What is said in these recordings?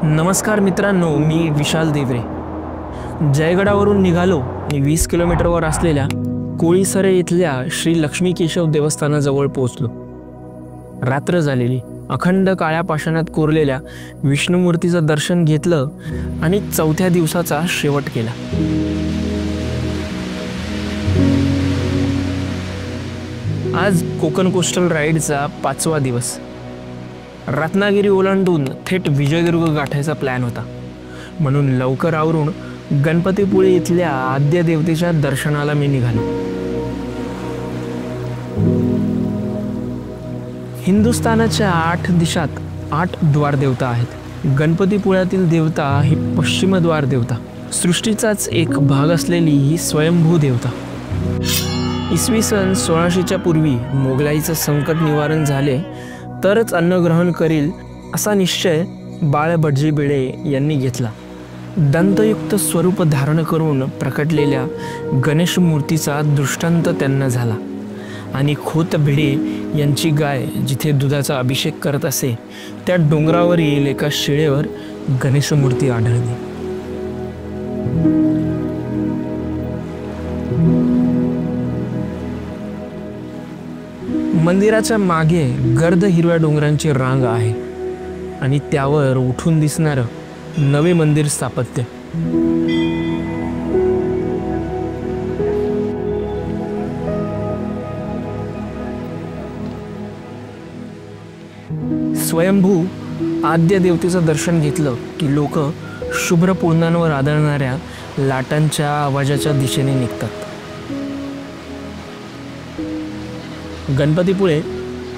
नमस्कार मित्रांनो, मी विशाल देवरे जयगडावरून निघालो आणि 20 किलोमीटरवर असलेल्या कोळीसरे इथल्या श्री लक्ष्मी केशव देवस्थानाजवळ पोहोचलो। रात्र झालेली, अखंड काळ्या पाषाणात कोरलेल्या विष्णुमूर्तीचं दर्शन घेतलं आणि चौथ्या दिवसाचा शेवट केला। आज कोकण कोस्टल राईडचा 5वा दिवस। रत्नागिरी ओलांडून थेट विजयदुर्ग गाठायचा प्लॅन होता, म्हणून लवकर आवरून गणपतीपुळे इथल्या आद्य देवतेच्या दर्शनाला मी निघालो। हिंदुस्थानाच्या 8 दिशात 8 द्वार देवता आहेत। गणपतीपुळ्यातील देवता ही पश्चिम द्वार देवता, सृष्टीचाच एक भाग असलेली ही स्वयंभू देवता। इसवी सन 1600च्या पूर्वी मोगलाईचं संकट निवारण झाले तरच अन्नग्रहण करील असा निश्चय बाळ भटजी बेळे यांनी घेतला। दंतयुक्त स्वरूप धारण करून प्रकटलेल्या गणेश मूर्तीचा दृष्टांत त्यांना झाला आणि खोत भिडे यांची गाय जिथे दुधाचा अभिषेक करत असे त्या डोंगरावरील एका शिळेवर गणेश मूर्ती आढळली। मंदिराच्या मागे गर्द हिरव्या डोंगरांची रांग आहे आणि त्यावर उठून दिसणारं नवे मंदिर स्थापत्य। स्वयंभू आद्य देवतेचं दर्शन घेतलं की लोक शुभ्र पुळणांवर आदळणाऱ्या लाटांच्या आवाजाच्या दिशेने निघतात। गणपतीपुळे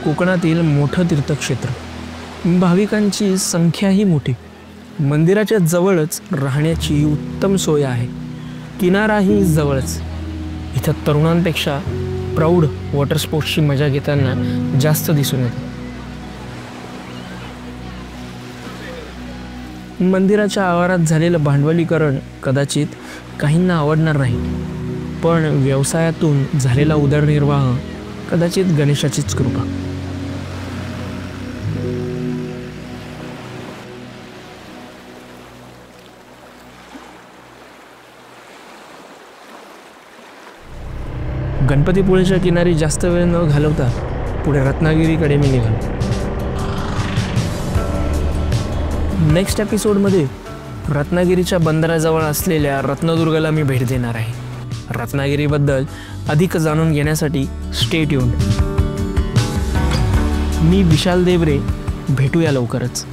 कोकणातील मोठं तीर्थक्षेत्र, भाविकांची संख्याही मोठी। मंदिराच्या जवळच राहण्याची उत्तम सोय आहे, किनाराही जवळच। इथं तरुणांपेक्षा प्रौढ वॉटर स्पोर्ट्सची मजा घेताना जास्त दिसून येते। मंदिराच्या आवारात झालेलं भांडवलीकरण कदाचित काहींना आवडणार नाही, पण व्यवसायातून झालेला उदरनिर्वाह कदाचित गणेशाचीच कृपा। गणपतीपुळेच्या किनारी जास्त वेळ न घालवता पुढे रत्नागिरीकडे मी निघालो। नेक्स्ट एपिसोडमध्ये रत्नागिरीच्या बंदराजवळ असलेल्या रत्नदुर्गला मी भेट देणार आहे। रत्नागिरीबद्दल अधिक जाणून घेण्यासाठी स्टे ट्यून्ड। मी विशाल देवरे, भेटूया लवकरच।